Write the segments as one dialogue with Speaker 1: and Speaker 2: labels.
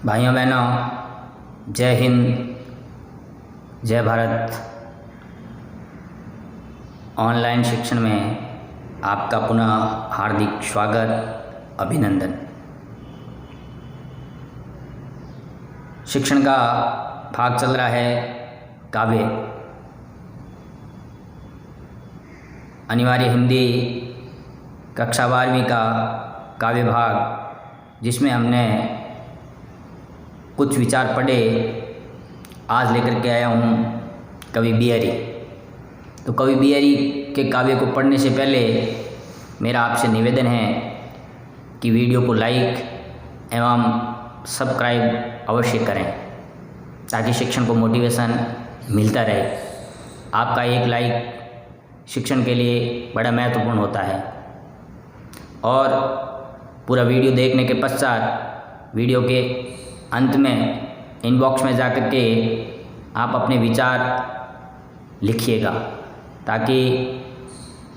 Speaker 1: भाइयों बहनों, जय हिंद, जय भारत। ऑनलाइन शिक्षण में आपका पुनः हार्दिक स्वागत, अभिनंदन। शिक्षण का भाग चल रहा है काव्य। अनिवार्य हिंदी कक्षा 12वीं का काव्य भाग, जिसमें हमने कुछ विचार पढ़े, आज लेकर के आया हूँ कवि बिहारी। तो कवि बिहारी के काव्य को पढ़ने से पहले मेरा आपसे निवेदन है कि वीडियो को लाइक एवं सब्सक्राइब अवश्य करें, ताकि शिक्षण को मोटिवेशन मिलता रहे। आपका एक लाइक शिक्षण के लिए बड़ा महत्वपूर्ण होता है। और पूरा वीडियो देखने के पश्चात वीडियो के अंत में इनबॉक्स में जाकर के आप अपने विचार लिखिएगा, ताकि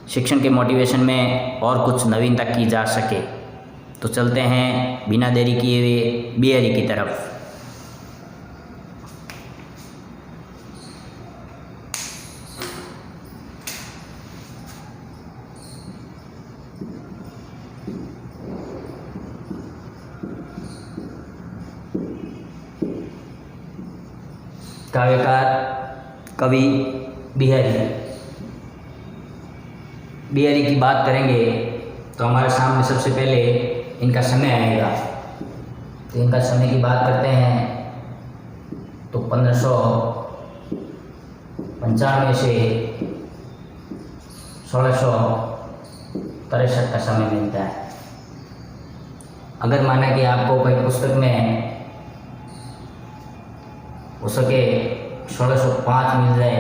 Speaker 1: शिक्षण के मोटिवेशन में और कुछ नवीनता की जा सके। तो चलते हैं बिना देरी किए हुए बिहारी की तरफ। काव्यकार कवि बिहारी। बिहारी की बात करेंगे तो हमारे सामने सबसे पहले इनका समय आएगा। तो इनका समय की बात करते हैं तो 1595 से 1663 का समय मिलता है। अगर माना कि आपको कोई पुस्तक में हो सके 1605 मिल जाए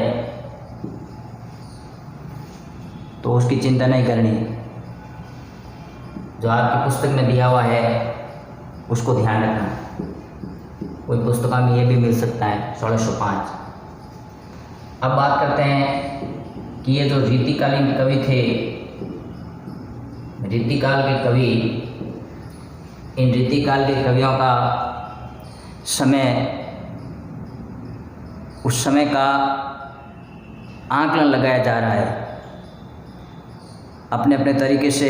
Speaker 1: तो उसकी चिंता नहीं करनी। जो आपकी पुस्तक में दिया हुआ है उसको ध्यान रखना। कोई पुस्तक में ये भी मिल सकता है 1605। अब बात करते हैं कि ये जो रीतिकालीन कवि थे, रीतिकाल के कवि, इन रीतिकाल के कवियों का समय, उस समय का आंकलन लगाया जा रहा है। अपने अपने तरीके से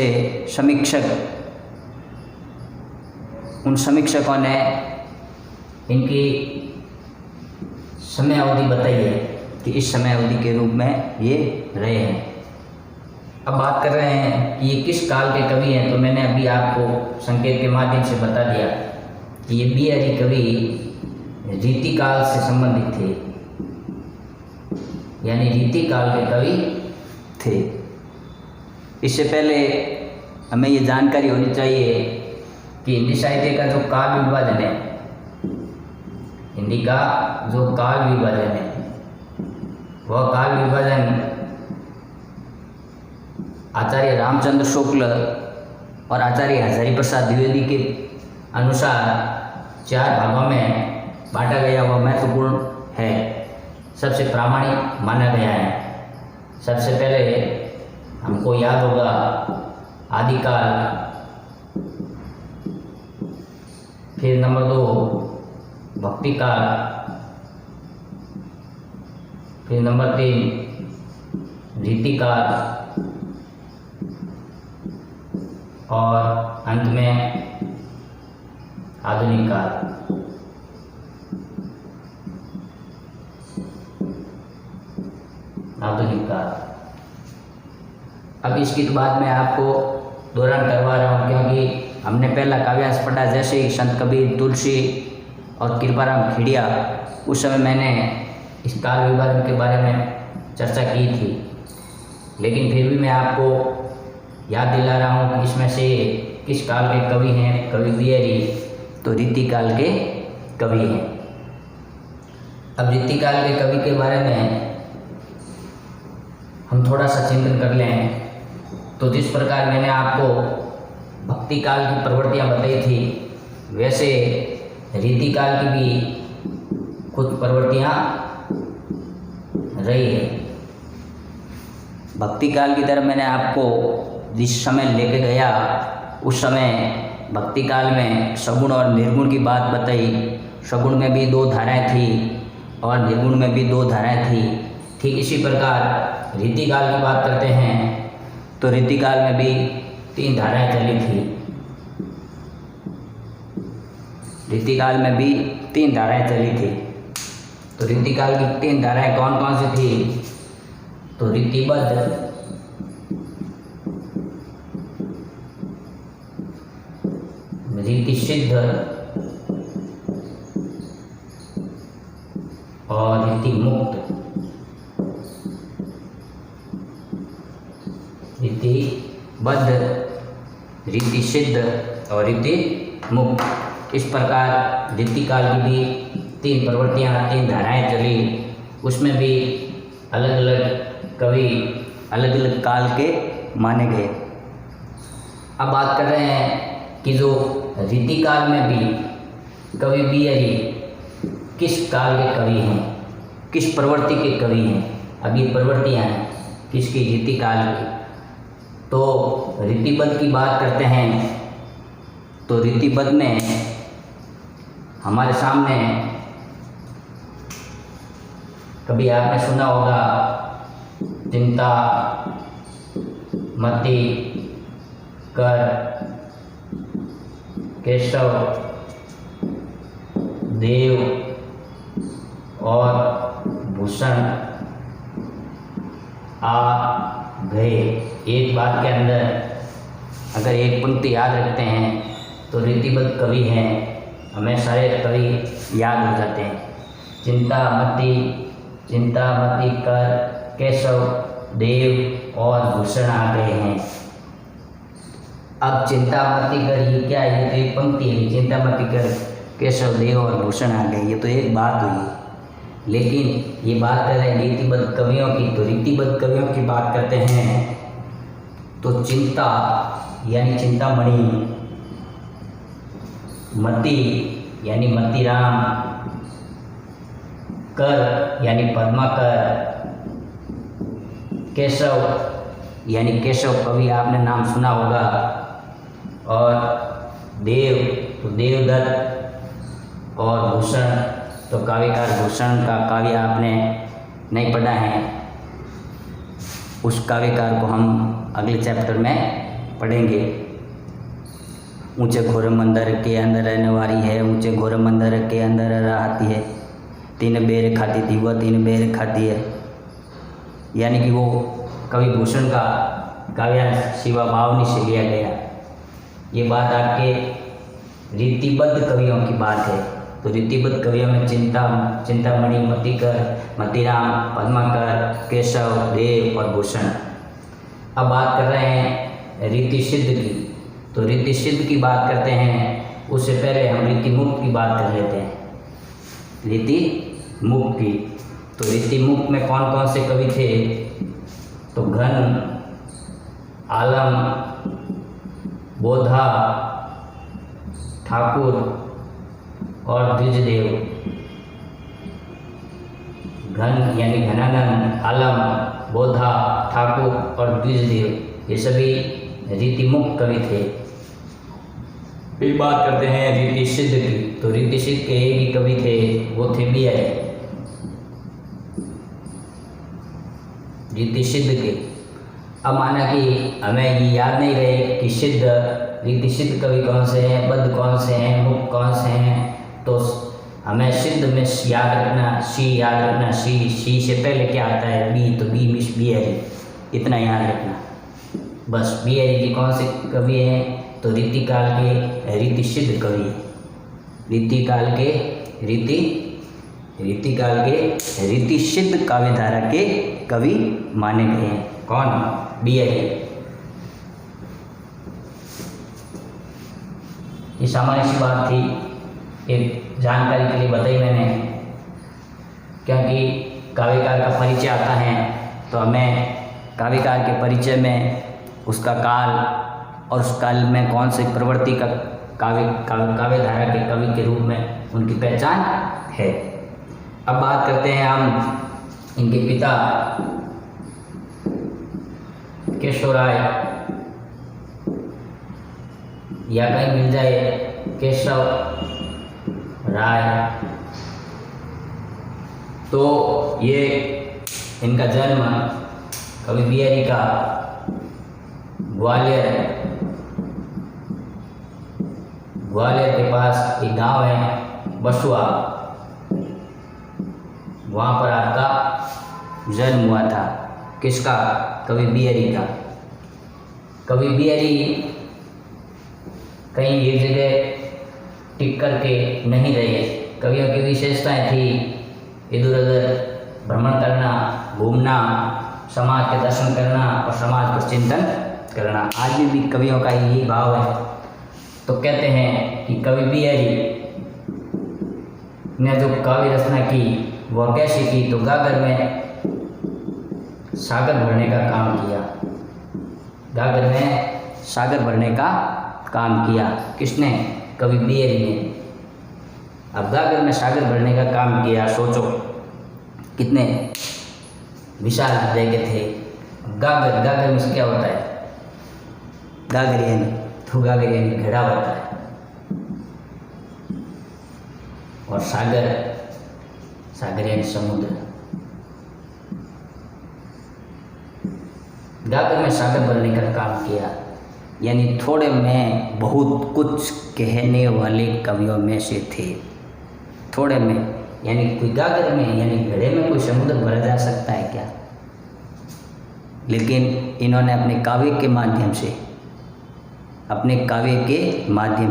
Speaker 1: समीक्षक, उन समीक्षकों ने इनकी समय अवधि बताई है कि इस समय अवधि के रूप में ये रहे हैं। अब बात कर रहे हैं कि ये किस काल के कवि हैं, तो मैंने अभी आपको संकेत के माध्यम से बता दिया कि ये बिहारी कवि रीतिकाल से संबंधित थे, यानी रीतिकाल के कवि थे। इससे पहले हमें ये जानकारी होनी चाहिए कि हिंदी साहित्य का जो काल विभाजन है, हिंदी का जो काल विभाजन है, वह काल विभाजन आचार्य रामचंद्र शुक्ल और आचार्य हजारी प्रसाद द्विवेदी के अनुसार 4 भागों में बांटा गया। वह महत्वपूर्ण है, सबसे प्रामाणिक माना गया है। सबसे पहले हमको याद होगा आदिकाल, फिर नंबर 2 भक्ति काल, फिर नंबर 3 रीतिकाल, और अंत में आधुनिक काल। आधुनिक काल। अब इसकी तो बात मैं आपको दोहरान करवा रहा हूँ, क्योंकि हमने पहला काव्यांश पढ़ा, जैसे संत कबीर, तुलसी और कृपाराम खेड़िया, उस समय मैंने इस काल विभाजन के बारे में चर्चा की थी। लेकिन फिर भी मैं आपको याद दिला रहा हूँ कि इसमें से किस काल के कवि हैं कवि बिहारी। तो रीतिकाल के कवि हैं। अब रीतिकाल के कवि के बारे में हम थोड़ा सा चिंतन कर लें तो जिस प्रकार मैंने आपको भक्ति काल की प्रवृत्तियाँ बताई थी, वैसे रीतिकाल की भी कुछ प्रवृत्तियाँ रही है। भक्ति काल की तरफ मैंने आपको जिस समय लेके गया, उस समय भक्ति काल में सगुण और निर्गुण की बात बताई। सगुण में भी 2 धाराएं थी और निर्गुण में भी 2 धाराएं थी। ठीक इसी प्रकार रीति काल की बात करते हैं तो रीति काल में भी 3 धाराएं चली थी। रीति काल में भी 3 धाराएं चली थी। तो रीति काल की 3 धाराएं कौन कौन सी थी? तो रीतिबद्ध, रीति सिद्ध और रीति मुक्त। रीतिबद्ध, रीति सिद्ध और रीति मुक्त। इस प्रकार रीति काल की भी 3 प्रवृत्तियाँ, 3 धाराएं चली। उसमें भी अलग अलग कवि अलग अलग काल के माने गए। अब बात कर रहे हैं कि जो रीति काल में भी कवि बिहारी किस काल के कवि हैं, किस प्रवृत्ति के कवि हैं। अब ये प्रवृत्तियाँ हैं किसकी? रीति काल की। तो रीतिबद्ध की बात करते हैं तो रीतिबद्ध में हमारे सामने कभी आपने सुना होगा चिंता, मति, कर, केशव, देव और भूषण आ गए। एक बात के अंदर अगर एक पंक्ति याद रखते हैं तो रीतिबद्ध कवि हैं, हमें सारे कवि याद हो जाते हैं। चिंता मति, कर, केशव, देव और भूषण आ गए हैं। अब चिंता मति कर ये क्या है? ये तो एक पंक्ति है। चिंता मति कर, केशव, देव और भूषण आ गए, ये तो एक बात हुई। लेकिन ये बात कर रहे हैं रीतिबद्ध कवियों की। तो रीतिबद्ध कवियों की बात करते हैं तो चिंता यानी चिंतामणि, मति यानी मतिराम, कर यानी पद्माकर, केशव यानी केशव कवि आपने नाम सुना होगा, और देव तो देवदत्त और भूषण तो काव्यकार भूषण का काव्य आपने नहीं पढ़ा है। उस काव्यकार को हम अगले चैप्टर में पढ़ेंगे। ऊंचे घोर मंदिर के अंदर रहने वाली है, ऊंचे घोर मंदिर के अंदर रहती है। 3 बेर खाती थी वह 3 बेर खाती है। यानी कि वो कवि भूषण का काव्य शिवा भावनी से लिया गया। ये बात आपके रीतिबद्ध कवियों की बात है। तो रीतिबद्ध कवियों में चिंतामणि, मतिकर, मतिराम, पद्माकर, केशव, देव और भूषण। अब बात कर रहे हैं रीति सिद्ध की। तो रीति सिद्ध की बात करते हैं, उससे पहले हम रीति मुक्त की बात कर लेते हैं। रीति मुक्त की, तो रीति मुक्त में कौन कौन से कवि थे? तो घन, आलम, बोधा, ठाकुर और द्विजदेव। घन यानी घनानंद, आलम, बोधा, ठाकुर और द्विजदेव, ये सभी रीतिमुक्त कवि थे। फिर बात करते हैं रीति सिद्ध की। तो रीति सिद्ध के एक ही कवि थे, वो थे बिहारी। रीति सिद्ध के अब माना कि हमें ये याद नहीं रहे कि सिद्ध रीति सिद्ध कवि कौन से हैं, बद्ध कौन से हैं, मुक्त कौन से हैं। तो हमें सिद्ध में याद रखना, सी याद रखना। सी से पहले क्या आता है? बी। तो बी मिस बिहारी, इतना याद रखना बस। बिहारी जी कौन से कवि हैं? तो रीति काल के रीति सिद्ध कवि हैं। रीति काल के रीति सिद्ध काव्यधारा के कवि माने गए हैं। कौन? बिहारी। ये सामान्य सी बात थी, एक जानकारी के लिए बताई मैंने, क्योंकि काव्यकार का परिचय आता है तो हमें काव्यकार के परिचय में उसका काल और उस काल में कौन सी प्रवृत्ति का काव्यधारा के कवि के रूप में उनकी पहचान है। अब बात करते हैं हम इनके पिता केशवराय। या कहीं मिल जाए केशव राय। तो ये इनका जन्म कवि बिहारी का ग्वालियर के पास एक गांव है बसुआ, वहाँ पर आपका जन्म हुआ था। किसका? कवि बिहारी का। कवि बिहारी कहीं एक जगह टिक कर के नहीं रहे। कवियों की विशेषताएं थी इधर उधर भ्रमण करना, घूमना, समाज के दर्शन करना और समाज पर चिंतन करना। आज भी कवियों का यही भाव है। तो कहते हैं कि कवि बिहारी ने जो काव्य रचना की वह कैसी की? तो गागर में सागर भरने का काम किया। गागर में सागर भरने का काम किया। किसने? कवि बिहारी ने। अब गागर में सागर भरने का काम किया। सोचो कितने विशाल हृदय के थे। गागर में क्या होता है? गागर यानी घड़ा होता है। और सागर यानी समुद्र। गागर में सागर भरने का काम किया, यानी थोड़े में बहुत कुछ कहने वाले कवियों में से थे। थोड़े में यानी कोई गागर में यानी घड़े में कोई समुद्र भरा जा सकता है क्या? लेकिन इन्होंने अपने काव्य के माध्यम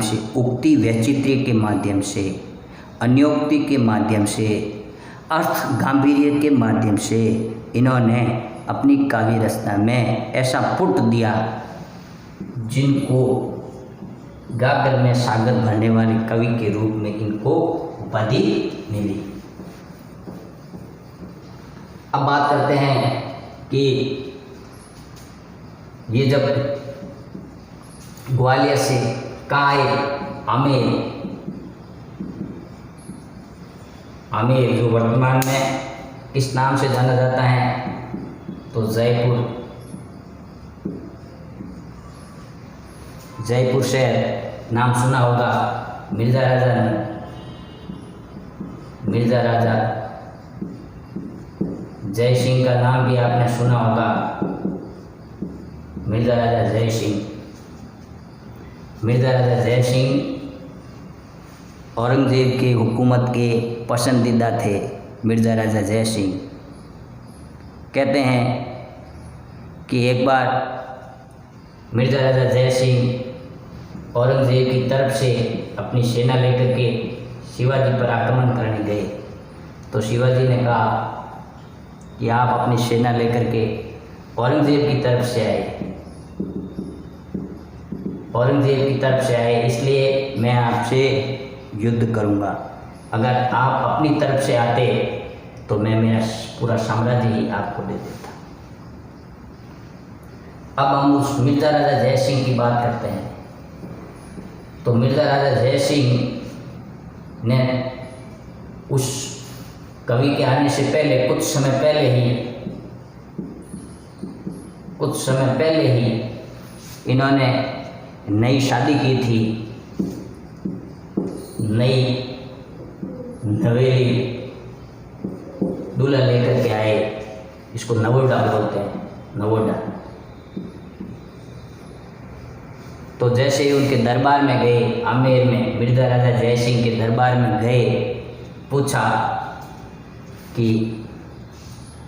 Speaker 1: से उक्ति वैचित्र्य के माध्यम से, अन्योक्ति के माध्यम से, अर्थ गांभीर्य के माध्यम से इन्होंने अपनी काव्य रचना में ऐसा पुट दिया जिनको गागर में सागर भरने वाले कवि के रूप में इनको उपाधि मिली। अब बात करते हैं कि ये जब ग्वालियर से कहाँ आए? आमेर जो वर्तमान में किस नाम से जाना जाता है? तो जयपुर शहर नाम सुना होगा। मिर्ज़ा राजा जय सिंह का नाम भी आपने सुना होगा। मिर्ज़ा राजा जय सिंह औरंगजेब की हुकूमत के पसंदीदा थे। मिर्ज़ा राजा जय सिंह कहते हैं कि एक बार मिर्ज़ा राजा जय सिंह औरंगजेब की तरफ से अपनी सेना लेकर के शिवाजी पर आक्रमण करने गए। तो शिवाजी ने कहा कि आप अपनी सेना लेकर के औरंगजेब की तरफ से आए, इसलिए मैं आपसे युद्ध करूंगा। अगर आप अपनी तरफ से आते तो मैं मेरा पूरा साम्राज्य ही आपको दे देता। अब हम उस मिर्ज़ा राजा जय सिंह की बात करते हैं। तो मिर्ज़ा राजा जय सिंह ने उस कवि के आने से पहले कुछ समय पहले ही इन्होंने नई शादी की थी। नई नवेली दूल्हा लेकर के आए। इसको नवोडा बोलते हैं, नवोडा। तो जैसे ही उनके दरबार में गए, आमेर में मिर्ज़ा राजा जय सिंह के दरबार में गए, पूछा कि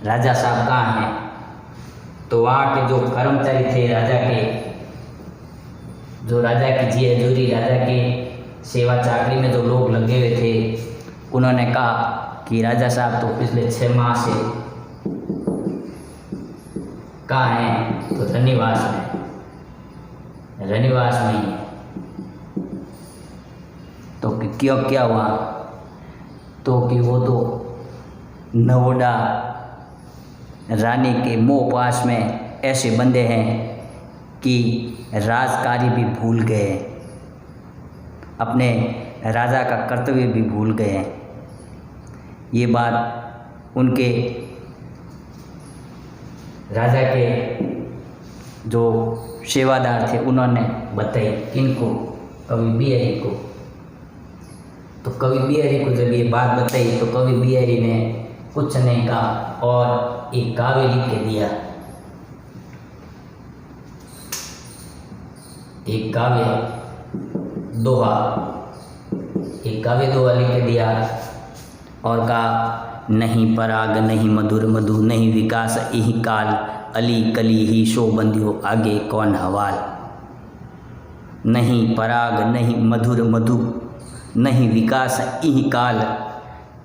Speaker 1: राजा साहब कहाँ हैं? तो वहाँ के जो कर्मचारी थे राजा की जी हजूरी, राजा के सेवा चाकरी में जो लोग लगे हुए थे, उन्होंने कहा कि राजा साहब तो पिछले 6 माह से कहाँ हैं? तो रनिवास में ही। तो क्यों, क्या हुआ? तो कि वो तो नवोडा रानी के मोह पास में ऐसे बंदे हैं कि राजकार्य भी भूल गए, अपने राजा का कर्तव्य भी भूल गए हैं। ये बात उनके राजा के जो सेवादार थे उन्होंने बताई। किनको? कवि बिहारी को। तो कवि बिहारी को जब ये बात बताई तो कवि बिहारी ने कुछ नहीं कहा और एक काव्य लिख के दिया, एक काव्य दोहा, एक काव्य दोहा लिख के दिया और कहा, नहीं पराग नहीं मधुर मधु नहीं विकास यही काल, अली कली ही शो बंदियो आगे कौन हवाल। नहीं पराग नहीं मधुर मधु नहीं विकास यही काल,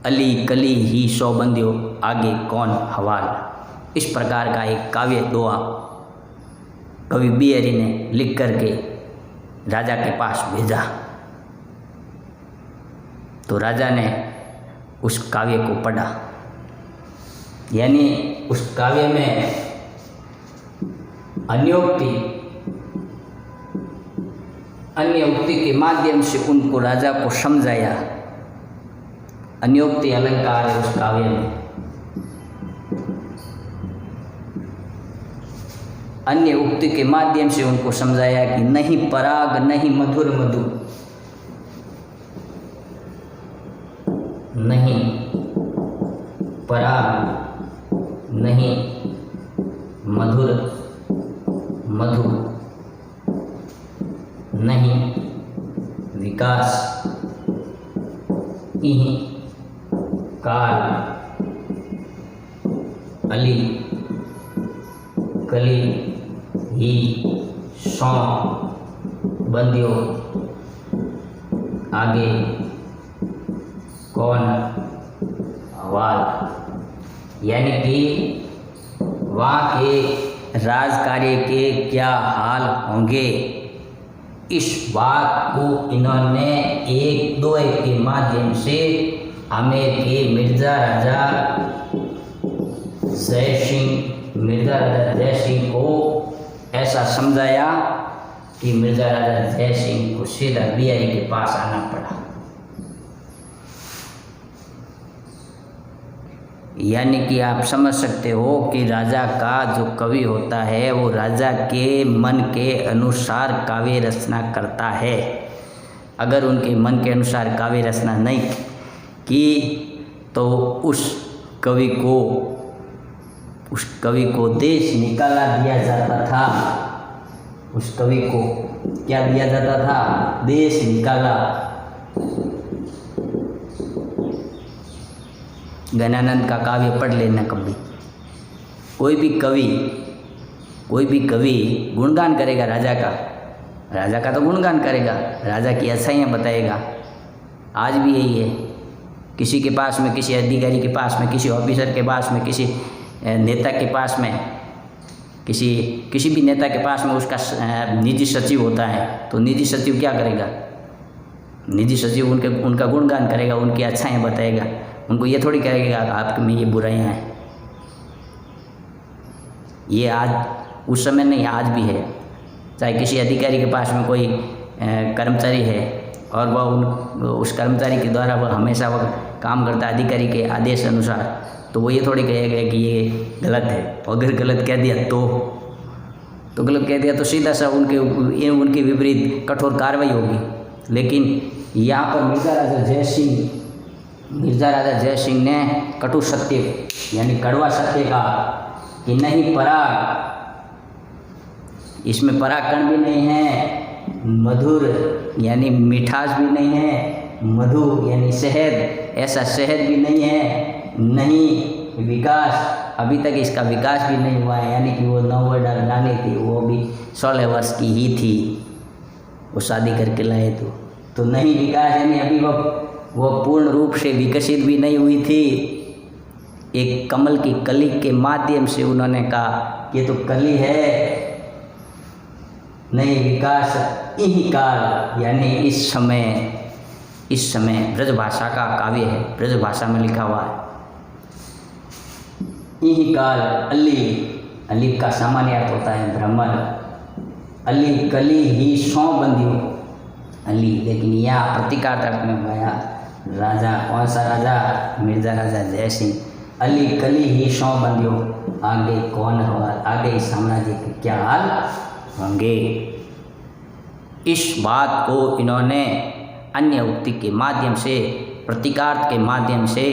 Speaker 1: अली कली ही शो बंदियो आगे कौन हवाल। इस प्रकार का एक काव्य दोहा कवि बिहारी ने लिख करके राजा के पास भेजा। तो राजा ने उस काव्य को पढ़ा, यानी उस काव्य में अन्य उक्ति के माध्यम से उनको राजा को समझाया। अन्योक्ति अलंकार है उस काव्य में। अन्य उक्ति के माध्यम से उनको समझाया कि नहीं पराग नहीं मधुर मधु, नहीं पराग नहीं मधुर मधु नहीं विकास इही काल, अली कली ही सौ बंदियों आगे कौन हवाल। यानी कि वहाँ के राज कार्य के क्या हाल होंगे, इस बात को इन्होंने एक दो एक के माध्यम से आमेर के मिर्जा राजा जय सिंह को ऐसा समझाया कि मिर्जा राजा जय सिंह को सीधा बिहारी के पास आना पड़ा। यानी कि आप समझ सकते हो कि राजा का जो कवि होता है वो राजा के मन के अनुसार काव्य रचना करता है। अगर उनके मन के अनुसार काव्य रचना नहीं की तो उस कवि को देश निकाला दिया जाता था। उस कवि को क्या दिया जाता था? देश निकाला। गणानंद का काव्य पढ़ लेना कभी। कोई भी कवि गुणगान करेगा राजा का तो गुणगान करेगा, राजा की अच्छाइयाँ बताएगा। आज भी यही है, किसी के पास में, किसी अधिकारी के पास में, किसी ऑफिसर के पास में, किसी नेता के पास में, किसी भी नेता के पास में उसका निजी सचिव होता है। तो निजी सचिव क्या करेगा? निजी सचिव उनका गुणगान करेगा, उनकी अच्छाइयाँ बताएगा। उनको ये थोड़ी कहेगा आपके में ये बुराइयाँ हैं। ये आज उस समय नहीं, आज भी है। चाहे किसी अधिकारी के पास में कोई कर्मचारी है और वह उस कर्मचारी के द्वारा वह हमेशा वह काम करता है अधिकारी के आदेश अनुसार, तो वो ये थोड़ी कहेगा कि ये गलत है। अगर गलत कह दिया तो गलत कह दिया तो सीधा सा उनके विपरीत कठोर कार्रवाई होगी। लेकिन यहाँ पर मिर्जा राजा जय सिंह ने कटु सत्य यानी कड़वा सत्य कहा कि नहीं पराग, इसमें परागकण भी नहीं है, मधुर यानी मिठास भी नहीं है, मधु यानी शहद, ऐसा शहद भी नहीं है, नहीं विकास, अभी तक इसका विकास भी नहीं हुआ है। यानी कि वो 9 वर्ष डाली थी, वो भी 16 वर्ष की ही थी, वो शादी करके लाए तो नहीं विकास यानी अभी वो पूर्ण रूप से विकसित भी नहीं हुई थी। एक कमल की कली के माध्यम से उन्होंने कहा ये तो कली है, नहीं विकास यही काल, यानी इस समय ब्रजभाषा का काव्य है, ब्रजभाषा में लिखा हुआ है। यही काल, अली का सामान्य अर्थ होता है भ्रमर, अली कली ही सौ बंदियों, अली, लेकिन यह प्रतीकार्थ अर्थ में गया राजा, कौन सा राजा? मिर्जा राजा जय सिंह। अली कली ही सौ बंदियों आगे कौन होगा, आगे इस साम्राज्य के क्या हाल होंगे। इस बात को इन्होंने अन्य उक्ति के माध्यम से, प्रतीकार्थ के माध्यम से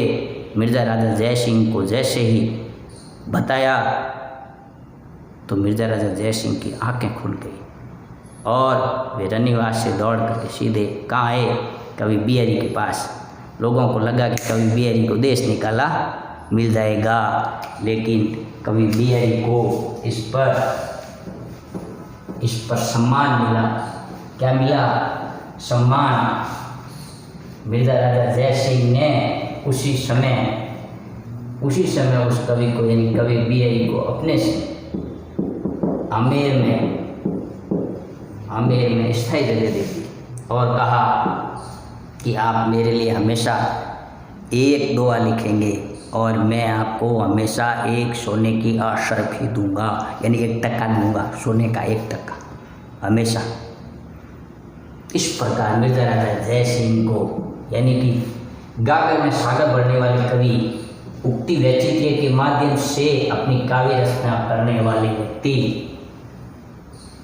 Speaker 1: मिर्ज़ा राजा जयसिंह को जैसे ही बताया तो मिर्ज़ा राजा जयसिंह की आंखें खुल गई और वे रनिवास से दौड़ करके सीधे कहाँ आए? कवि बिहारी के पास। लोगों को लगा कि कवि बिहारी को देश निकाला मिल जाएगा, लेकिन कवि बिहारी को इस पर सम्मान मिला। क्या मिला? सम्मान। मिर्ज़ा राजा जयसिंह ने उसी समय उस कवि को, यानी कवि बिहारी को, अपने से आमेर में स्थायी जगह दे दी और कहा कि आप मेरे लिए हमेशा एक दुआ लिखेंगे और मैं आपको हमेशा एक सोने की अशर्फ ही दूंगा, यानी 1 टका दूंगा, सोने का 1 टका हमेशा। इस प्रकार मिर्ज़ा राजा जयसिंह को, यानी कि गागर में सागर भरने वाले कवि, उक्ति वैचित्र्य के माध्यम से अपनी काव्य रचना करने वाले व्यक्ति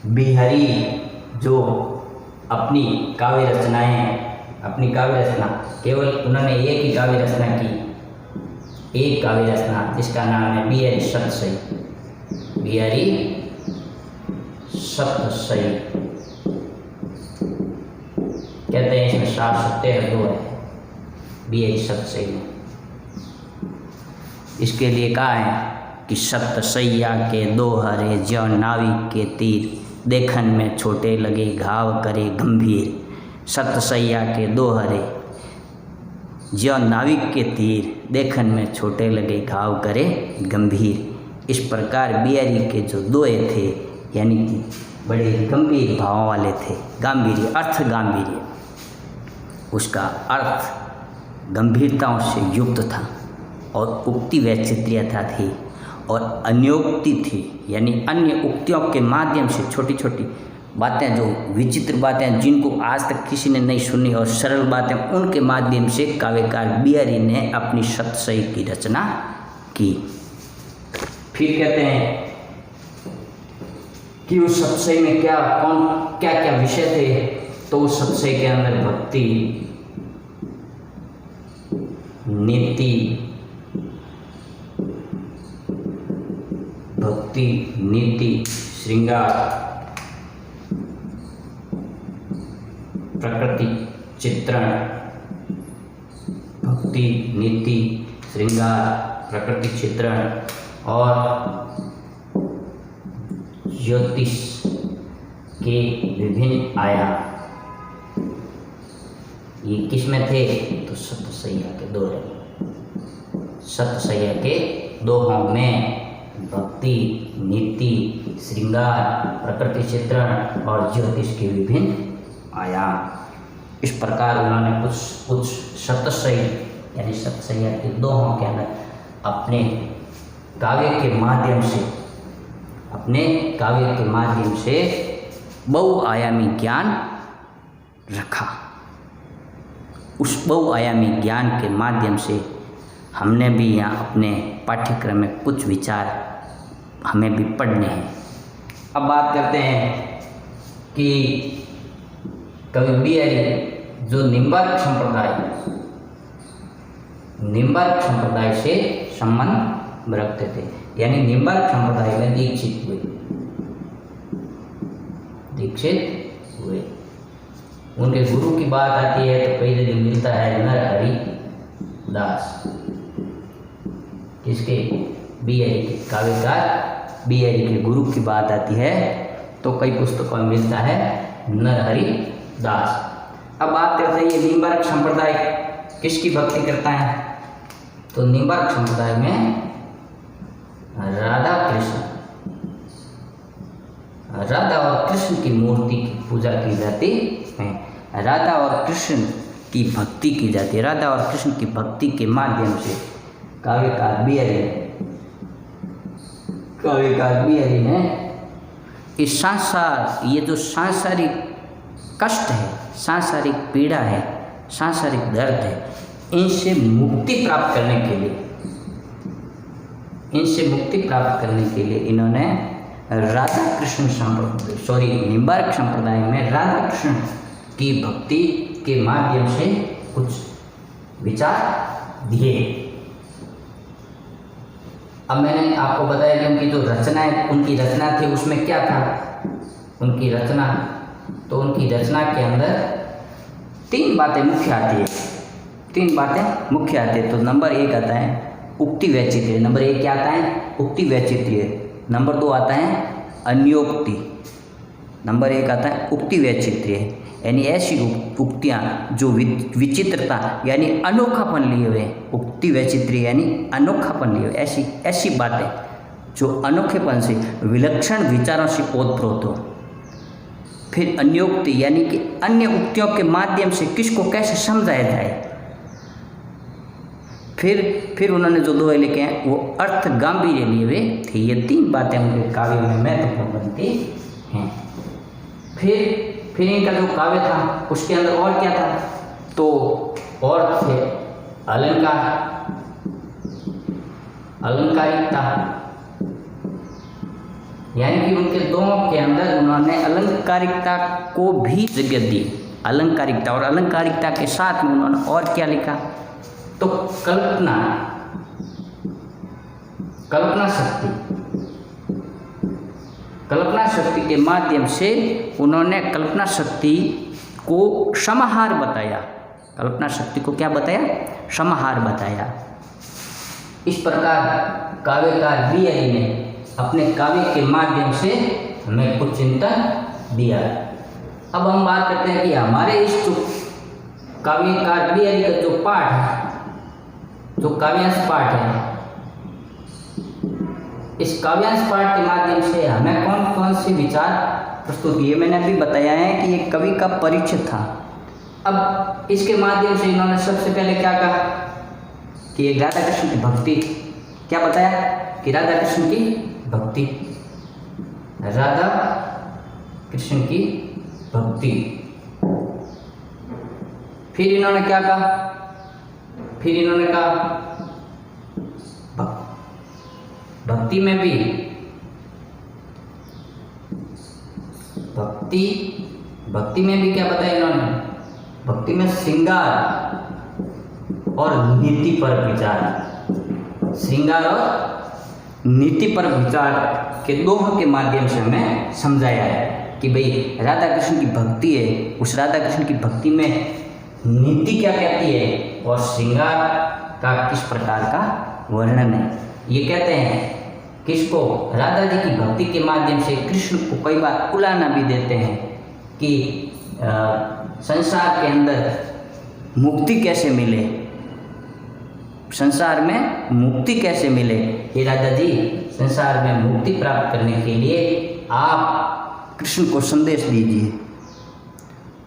Speaker 1: बिहारी, जो अपनी काव्य रचना केवल उन्होंने एक ही काव्य रचना की, एक काव्य रचना जिसका नाम है बिहारी सतसई। बिहारी सतसई कहते हैं, इसमें 7 सत्य है, 2 है बिहारी सतसई में। इसके लिए कहा है कि सतसैया के दोहरे ज्यों नाविक के तीर, देखन में छोटे लगे घाव करे गंभीर। सतसैया के दोहरे ज्यों नाविक के तीर, देखन में छोटे लगे घाव करे गंभीर। इस प्रकार बिहारी के जो दोहे थे, यानी कि बड़े गंभीर भावों वाले थे, गांभीर्य, अर्थ गांभीर्य, उसका अर्थ गंभीरताओं से युक्त था और उक्ति वैचित्र्यता थी और अन्योक्ति थी, यानी अन्य उक्तियों के माध्यम से छोटी छोटी बातें, जो विचित्र बातें जिनको आज तक किसी ने नहीं सुनी, और सरल बातें, उनके माध्यम से काव्यकार बिहारी ने अपनी सतसई की रचना की। फिर कहते हैं कि उस सतसई में क्या क्या विषय थे? तो उस सतसई के अंदर भक्ति, नीति, श्रृंगार, प्रकृति चित्रण, भक्ति, नीति, श्रृंगार, प्रकृति चित्रण और ज्योतिष के विभिन्न आयाम, ये किस में थे? तो सतसैया के दोहे, सतसैया के दोहों में भक्ति, नीति, श्रृंगार, प्रकृति चित्रण और ज्योतिष के विभिन्न आयाम। इस प्रकार उन्होंने कुछ सतसई, यानी सतसैया के दोहों के अंदर अपने काव्य के माध्यम से बहुआयामी ज्ञान रखा। उस बहुआयामी ज्ञान के माध्यम से हमने भी यहाँ अपने पाठ्यक्रम में कुछ विचार हमें भी पढ़ने हैं। अब बात करते हैं कि कवि बिहारी जो निम्बार्क संप्रदाय से संबंध रखते थे, यानी निम्बार्क संप्रदाय में दीक्षित हुए। उनके गुरु की बात आती है तो पहले दिन मिलता है नरहरि दास, किसके? बिहारी के काव्यकार बिहारी के गुरु की बात आती है तो कई पुस्तकों में मिलता है नरहरि दास। अब बात करते हैं ये निम्बार्क संप्रदाय किसकी भक्ति करता है? तो निम्बार्क संप्रदाय में राधा और कृष्ण की मूर्ति की पूजा की जाती है, राधा और कृष्ण की भक्ति की जाती है। राधा और कृष्ण की भक्ति के माध्यम से काव्यकार बिहारी ने इस ये जो सांसारिक कष्ट है, सांसारिक पीड़ा है, सांसारिक दर्द है, इनसे मुक्ति प्राप्त करने के लिए इन्होंने राधा कृष्ण निम्बार्क संप्रदाय में राधा कृष्ण की भक्ति के माध्यम से कुछ विचार दिए। अब मैंने आपको बताया कि उनकी जो उनकी रचना थी उसमें क्या था, उनकी रचना के अंदर तीन बातें मुख्य आती है। तो नंबर 1 आता है उक्ति वैचित्र्य। नंबर 1 क्या आता है? उक्ति वैचित्र्य। नंबर 2 आता है अन्योक्ति। नंबर 1 आता है उक्ति वैचित्र्य, यानी ऐसी उक्तियाँ जो विचित्रता यानी अनोखापन लिए हुए, उक्ति वैचित्र्य यानी अनोखापन लिए हुए, ऐसी बातें जो अनोखेपन से विलक्षण विचारों से ओतप्रोत हो। फिर अन्योक्ति यानी कि अन्य उक्तियों के माध्यम से किसको कैसे समझाया जाए। फिर उन्होंने जो दोहे लिखे हैं वो अर्थ गांभीर्य लिए हुए थे। ये 3 बातें उनके काव्य में महत्वपूर्ण बनती हैं। फिर इनका जो काव्य था उसके अंदर और क्या था, तो और थे अलंकारिकता, यानी कि उनके दोनों के अंदर उन्होंने अलंकारिकता को भी जगह दी। अलंकारिकता और अलंकारिकता के साथ में उन्होंने और क्या लिखा, तो कल्पना शक्ति के माध्यम से उन्होंने कल्पना शक्ति को समाहार बताया। कल्पना शक्ति को क्या बताया? समाहार बताया। इस प्रकार काव्यकार बीआरी ने अपने काव्य के माध्यम से हमें कुछ चिंतन दिया। अब हम बात करते हैं कि हमारे इस जो काव्यकार बीआरी का जो पाठ है, जो काव्यांश पाठ है, इस काव्यांश पाठ के माध्यम से हमें कौन कौन से विचार प्रस्तुत किए। मैंने अभी बताया है कि ये कवि का परिचय था। अब इसके माध्यम से इन्होंने सबसे पहले क्या कहा कि एक राधा कृष्ण की भक्ति, क्या बताया कि राधा कृष्ण की भक्ति, राधा कृष्ण की भक्ति। फिर इन्होंने क्या कहा, फिर इन्होंने कहा भक्ति में भी क्या बताया इन्होंने, भक्ति में श्रृंगार और नीति पर विचार, श्रृंगार और नीति पर विचार के दोनों के माध्यम से हमें समझाया है कि भाई राधा कृष्ण की भक्ति है, उस राधा कृष्ण की भक्ति में नीति क्या कहती है और श्रृंगार का किस प्रकार का वर्णन है। ये कहते हैं किसको, राधा जी की भक्ति के माध्यम से कृष्ण को कई बार उलाना भी देते हैं कि संसार के अंदर मुक्ति कैसे मिले, संसार में मुक्ति कैसे मिले। हे राधा जी, संसार में मुक्ति प्राप्त करने के लिए आप कृष्ण को संदेश दीजिए,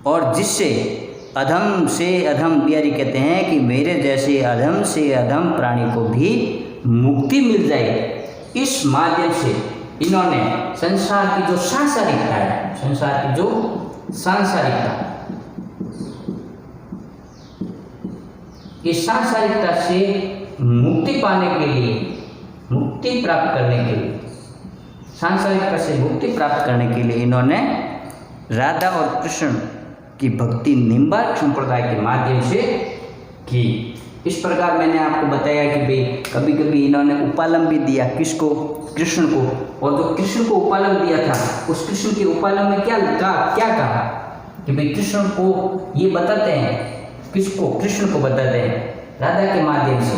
Speaker 1: और जिससे अधम से अधम, बिहारी कहते हैं कि मेरे जैसे अधम से अधम प्राणी को भी मुक्ति मिल जाए। इस माध्यम से इन्होंने संसार की जो सांसारिकता है, संसार की जो सांसारिकता, इस सांसारिकता से मुक्ति पाने के लिए, मुक्ति प्राप्त करने के लिए, सांसारिकता से मुक्ति प्राप्त करने के लिए इन्होंने राधा और कृष्ण की भक्ति निम्बार्क संप्रदाय के माध्यम से की। इस प्रकार मैंने आपको बताया कि भाई कभी कभी इन्होंने उपालम भी दिया, किसको, कृष्ण को, और जो कृष्ण को उपालम दिया था उस कृष्ण के उपालम में क्या कहा कि भाई कृष्ण को ये बताते हैं, किसको, कृष्ण को बताते हैं राधा के माध्यम से।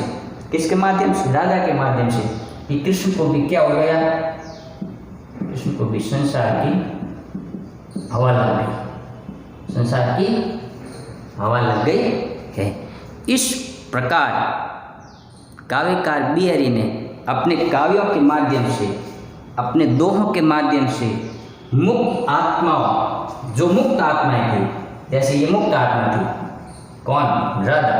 Speaker 1: किसके माध्यम से? राधा के माध्यम से। कि कृष्ण को भी क्या हो गया, कृष्ण को भी संसार की हवा लग गई, संसार की हवा लग गई है। इस प्रकार काव्यकार बीआरी ने अपने काव्यों के माध्यम से, अपने दोहों के माध्यम से मुक्त आत्माओं, जो मुक्त आत्माएं थी, जैसे ये मुक्त आत्मा थी, कौन, राधा,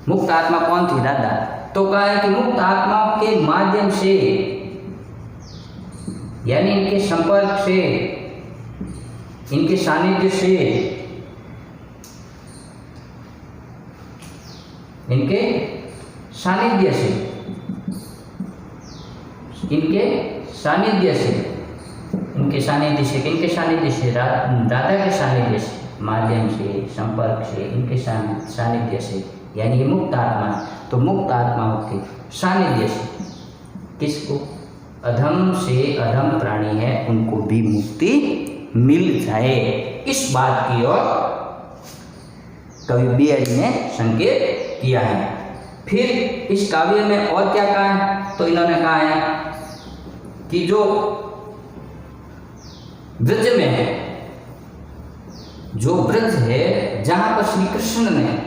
Speaker 1: मुक्त आत्मा कौन थी, राधा। तो कहा है कि मुक्त आत्माओं के माध्यम से, यानी इनके संपर्क से, इनके सानिध्य से, इनके सानिध्य से, किनके सानिध्य से, इनके सानिध्य से, किनके सानिध्य से, राधा के सानिध्य से, माध्यम से, संपर्क से, इनके सानिध्य से, यानी ये मुक्त आत्मा। तो मुक्त आत्माओं के सानिध्य से किसको, अधम से अधम प्राणी है उनको भी मुक्ति मिल जाए, इस बात की ओर कवि बिहारी ने संकेत किया है। फिर इस काव्य में और क्या कहा है, तो इन्होंने कहा है कि जो ब्रज में है, जो ब्रज है जहां पर श्री कृष्ण ने,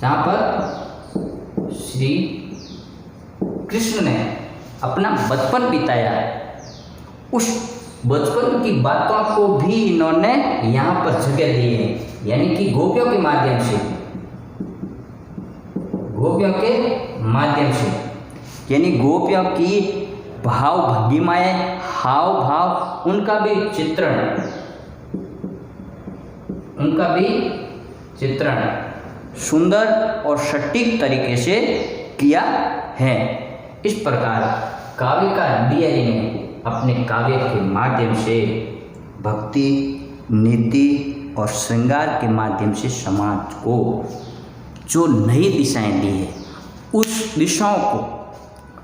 Speaker 1: जहां पर श्री कृष्ण ने अपना बचपन बिताया है, उस बचपन की बातों को भी इन्होंने यहाँ पर जगह दी है, यानी कि गोपियों के माध्यम से, गोपियों के माध्यम से, यानी गोपियों की भाव भंगिमाएं, हाव भाव, उनका भी चित्रण, उनका भी चित्रण सुंदर और सटीक तरीके से किया है। इस प्रकार काव्यकार बिहारी ने अपने काव्य के माध्यम से भक्ति, नीति और श्रृंगार के माध्यम से समाज को जो नई दिशाएं दी है, उस दिशाओं को,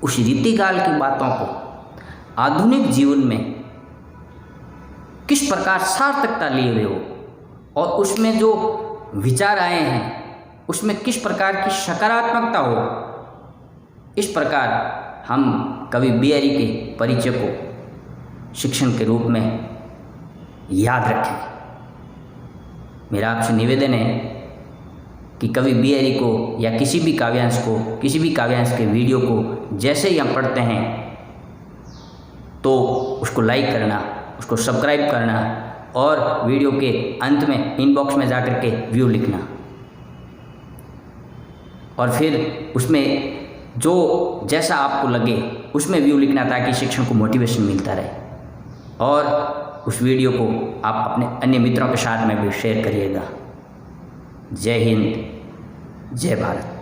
Speaker 1: उस रीतिकाल की बातों को आधुनिक जीवन में किस प्रकार सार्थकता लिए हुए हो, और उसमें जो विचार आए हैं उसमें किस प्रकार की सकारात्मकता हो, इस प्रकार हम कवि बिहारी के परिचय को शिक्षण के रूप में याद रखें। मेरा आपसे निवेदन है कि कवि बिहारी को या किसी भी काव्यांश को, किसी भी काव्यांश के वीडियो को जैसे ही हम पढ़ते हैं तो उसको लाइक करना, उसको सब्सक्राइब करना और वीडियो के अंत में इनबॉक्स में जाकर के व्यू लिखना, और फिर उसमें जो जैसा आपको लगे उसमें व्यू लिखना, ताकि शिक्षण को मोटिवेशन मिलता रहे। और उस वीडियो को आप अपने अन्य मित्रों के साथ में भी शेयर करिएगा। जय हिंद, जय भारत।